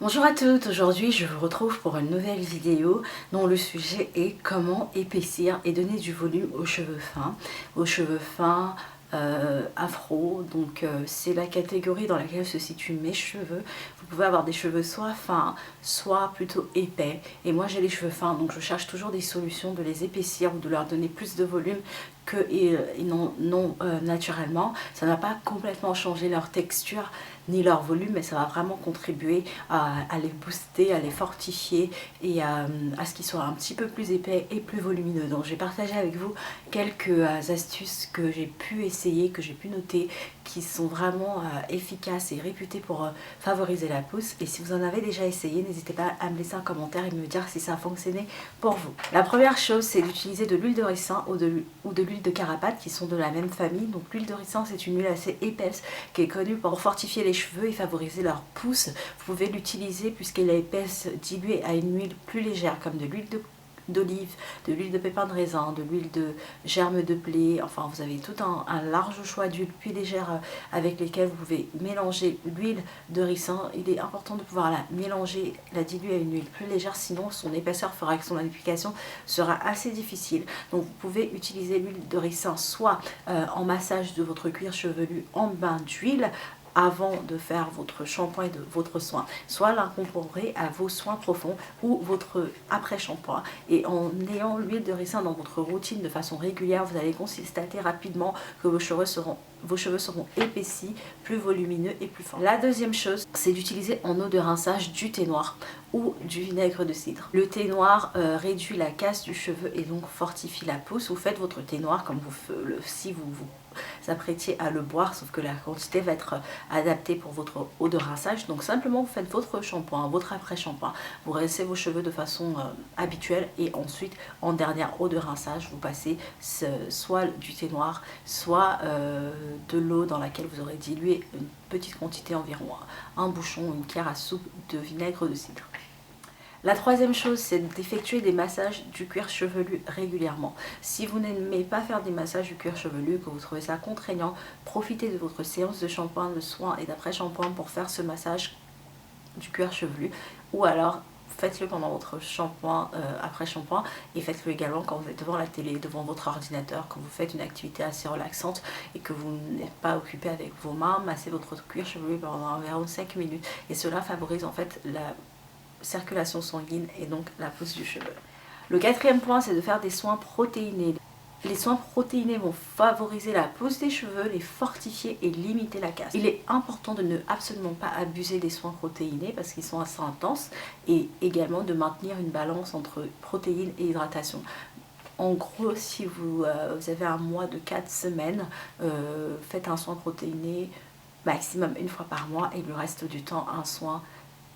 Bonjour à toutes, aujourd'hui je vous retrouve pour une nouvelle vidéo dont le sujet est comment épaissir et donner du volume aux cheveux fins. Afro, donc c'est la catégorie dans laquelle se situent mes cheveux. Vous pouvez avoir des cheveux soit fins, soit plutôt épais. Et moi j'ai les cheveux fins, donc je cherche toujours des solutions de les épaissir ou de leur donner plus de volume que non naturellement. Ça n'a pas complètement changé leur texture ni leur volume, mais ça va vraiment contribuer à les booster, à les fortifier et à ce qu'ils soient un petit peu plus épais et plus volumineux. Donc je vais partager avec vous quelques astuces que j'ai pu essayer, que j'ai pu noter, qui sont vraiment efficaces et réputées pour favoriser la pousse. Et si vous en avez déjà essayé, n'hésitez pas à me laisser un commentaire et me dire si ça a fonctionné pour vous. La première chose, c'est d'utiliser de l'huile de ricin ou de l'huile de carapate, qui sont de la même famille. Donc l'huile de ricin, c'est une huile assez épaisse qui est connue pour fortifier les cheveux et favoriser leur pousse. Vous pouvez l'utiliser puisqu'elle est épaisse, diluée à une huile plus légère, comme de l'huile d'olive, de l'huile de pépin de raisin, de l'huile de germe de blé. Enfin, vous avez tout un large choix d'huiles plus légères avec lesquelles vous pouvez mélanger l'huile de ricin. Il est important de pouvoir la mélanger, la diluer à une huile plus légère, sinon son épaisseur fera que son application sera assez difficile. Donc vous pouvez utiliser l'huile de ricin soit en massage de votre cuir chevelu en bain d'huile, avant de faire votre shampoing et de votre soin, soit l'incorporer à vos soins profonds ou votre après-shampoing. Et en ayant l'huile de ricin dans votre routine de façon régulière, vous allez constater rapidement que vos cheveux seront épaissis, plus volumineux et plus forts. La deuxième chose, c'est d'utiliser en eau de rinçage du thé noir ou du vinaigre de cidre. Le thé noir réduit la casse du cheveu et donc fortifie la pousse. Vous faites votre thé noir comme si vous apprêtiez à le boire, sauf que la quantité va être adaptée pour votre eau de rinçage. Donc simplement vous faites votre shampoing, votre après-shampoing, vous rincez vos cheveux de façon habituelle et ensuite en dernière eau de rinçage vous passez soit du thé noir, soit de l'eau dans laquelle vous aurez dilué une petite quantité, environ un bouchon, une cuillère à soupe de vinaigre de cidre. La troisième chose, c'est d'effectuer des massages du cuir chevelu régulièrement. Si vous n'aimez pas faire des massages du cuir chevelu, que vous trouvez ça contraignant, profitez de votre séance de shampoing, de soin et d'après-shampoing pour faire ce massage du cuir chevelu. Ou alors, faites-le pendant votre shampoing, après-shampoing, et faites-le également quand vous êtes devant la télé, devant votre ordinateur, quand vous faites une activité assez relaxante et que vous n'êtes pas occupé avec vos mains. Massez votre cuir chevelu pendant environ 5 minutes et cela favorise en fait la circulation sanguine et donc la pousse du cheveu. Le quatrième point, c'est de faire des soins protéinés. Les soins protéinés vont favoriser la pousse des cheveux, les fortifier et limiter la casse. Il est important de ne absolument pas abuser des soins protéinés parce qu'ils sont assez intenses, et également de maintenir une balance entre protéines et hydratation. En gros, si vous avez un mois de 4 semaines, faites un soin protéiné maximum une fois par mois et le reste du temps un soin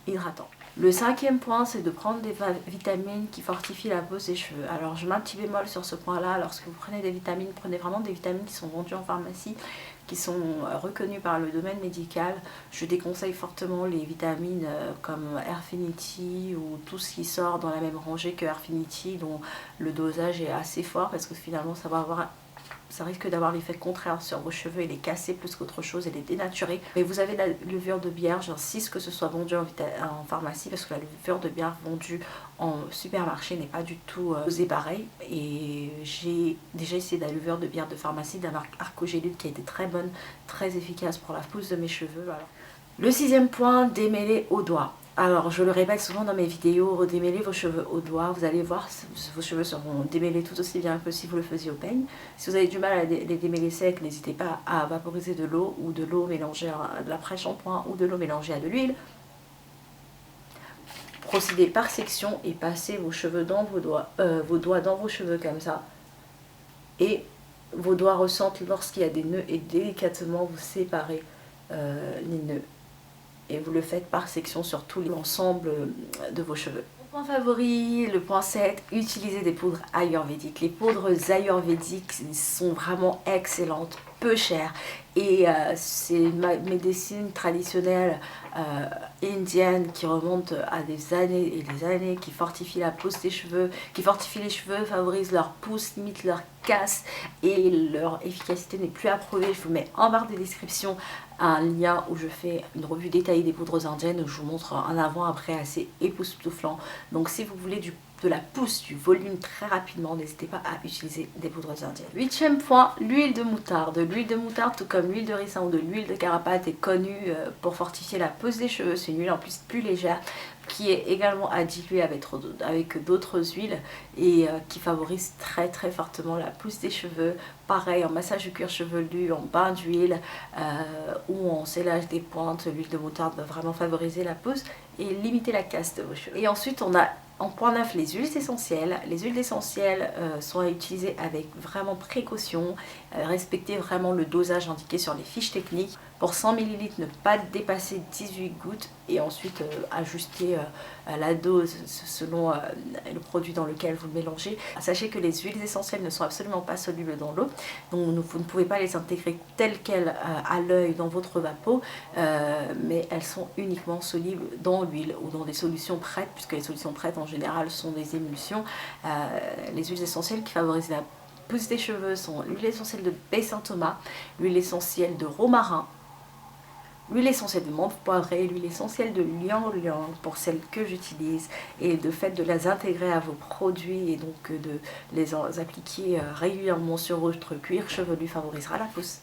hydratant. Le cinquième point, c'est de prendre des vitamines qui fortifient la peau et les cheveux. Alors je mets un petit bémol sur ce point là. Lorsque vous prenez des vitamines, prenez vraiment des vitamines qui sont vendues en pharmacie, qui sont reconnues par le domaine médical. Je déconseille fortement les vitamines comme Airfinity ou tout ce qui sort dans la même rangée que Airfinity, dont le dosage est assez fort parce que finalement ça risque d'avoir l'effet contraire sur vos cheveux et les casser plus qu'autre chose et les dénaturer. Mais vous avez la levure de bière, j'insiste que ce soit vendu en pharmacie parce que la levure de bière vendue en supermarché n'est pas du tout pareil. Et j'ai déjà essayé la levure de bière de pharmacie de la marque Arcogélide qui a été très bonne, très efficace pour la pousse de mes cheveux. Alors. Le sixième point, démêler au doigt. Alors, je le répète souvent dans mes vidéos, redémêlez vos cheveux au doigt. Vous allez voir, vos cheveux seront démêlés tout aussi bien que si vous le faisiez au peigne. Si vous avez du mal à les démêler secs, n'hésitez pas à vaporiser de l'eau ou de l'eau mélangée à de l'après-shampoing ou de l'eau mélangée à de l'huile. Procédez par section et passez vos cheveux dans vos doigts dans vos cheveux comme ça. Et vos doigts ressentent lorsqu'il y a des nœuds et délicatement vous séparez les nœuds. Et vous le faites par section sur tout l'ensemble de vos cheveux. Mon point favori, le point 7, utilisez des poudres ayurvédiques. Les poudres ayurvédiques sont vraiment excellentes peu cher et c'est une médecine traditionnelle indienne qui remonte à des années et des années, qui fortifie la pousse des cheveux, qui fortifie les cheveux, favorise leur pousse, limite leur casse et leur efficacité n'est plus à prouver. Je vous mets en barre de description un lien où je fais une revue détaillée des poudres indiennes où je vous montre un avant-après assez époustouflant. Donc si vous voulez de la pousse, du volume très rapidement, n'hésitez pas à utiliser des poudres indiennes. 8e point, l'huile de moutarde. L'huile de moutarde, tout comme l'huile de ricin ou de l'huile de carapate, est connue pour fortifier la pousse des cheveux. C'est une huile en plus légère qui est également à diluer avec d'autres huiles et qui favorise très fortement la pousse des cheveux. Pareil, en massage du cuir chevelu, en bain d'huile ou en sellage des pointes, l'huile de moutarde va vraiment favoriser la pousse et limiter la casse de vos cheveux. Et ensuite, on a en point 9 les huiles essentielles. Les huiles essentielles sont à utiliser avec vraiment précaution, respecter vraiment le dosage indiqué sur les fiches techniques. Pour 100 ml, ne pas dépasser 18 gouttes et ensuite ajuster la dose selon le produit dans lequel vous le mélangez. Sachez que les huiles essentielles ne sont absolument pas solubles dans l'eau, donc vous ne pouvez pas les intégrer telles quelles à l'œil dans votre vapeau, mais elles sont uniquement solubles dans l'huile ou dans des solutions prêtes, puisque les solutions prêtes en général sont des émulsions. Les huiles essentielles qui favorisent la pousse des cheveux sont l'huile essentielle de baie Saint-Thomas, l'huile essentielle de romarin, l'huile essentielle de menthe poivrée, l'huile essentielle de ylang-ylang pour celles que j'utilise, et de fait de les intégrer à vos produits et donc de les appliquer régulièrement sur votre cuir chevelu favorisera la pousse.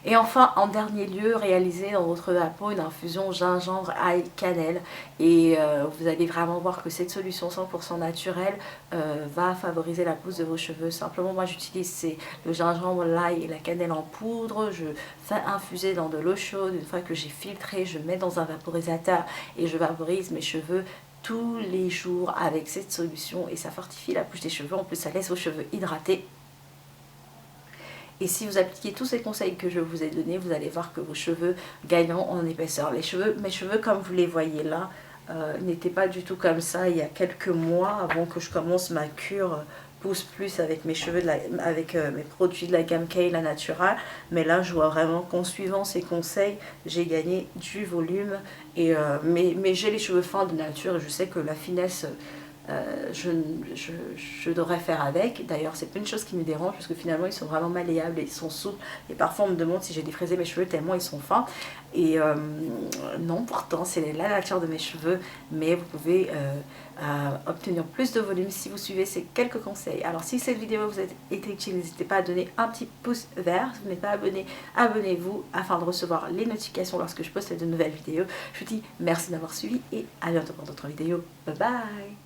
Et enfin, en dernier lieu, réalisez dans votre vapeau une infusion gingembre, ail, cannelle. Et vous allez vraiment voir que cette solution 100% naturelle va favoriser la pousse de vos cheveux. Simplement, moi j'utilise le gingembre, l'ail et la cannelle en poudre. Je fais infuser dans de l'eau chaude. Une fois que j'ai filtré, je mets dans un vaporisateur et je vaporise mes cheveux tous les jours avec cette solution. Et ça fortifie la pousse des cheveux. En plus, ça laisse vos cheveux hydratés. Et si vous appliquez tous ces conseils que je vous ai donnés, vous allez voir que vos cheveux gagneront en épaisseur. Mes cheveux, comme vous les voyez là, n'étaient pas du tout comme ça il y a quelques mois avant que je commence ma cure Pousse Plus avec mes cheveux, mes produits de la gamme Kayla Natura. Mais là, je vois vraiment qu'en suivant ces conseils, j'ai gagné du volume. Mais j'ai les cheveux fins de nature et je sais que la finesse... je devrais faire avec. D'ailleurs, c'est pas une chose qui me dérange parce que finalement ils sont vraiment malléables et ils sont souples. Et parfois on me demande si j'ai défrisé mes cheveux tellement ils sont fins. Et non, pourtant c'est la nature de mes cheveux. Mais vous pouvez obtenir plus de volume si vous suivez ces quelques conseils. Alors si cette vidéo vous a été utile, n'hésitez pas à donner un petit pouce vert. Si vous n'êtes pas abonné, abonnez-vous afin de recevoir les notifications lorsque je poste de nouvelles vidéos. Je vous dis merci d'avoir suivi et à bientôt pour d'autres vidéos. Bye bye.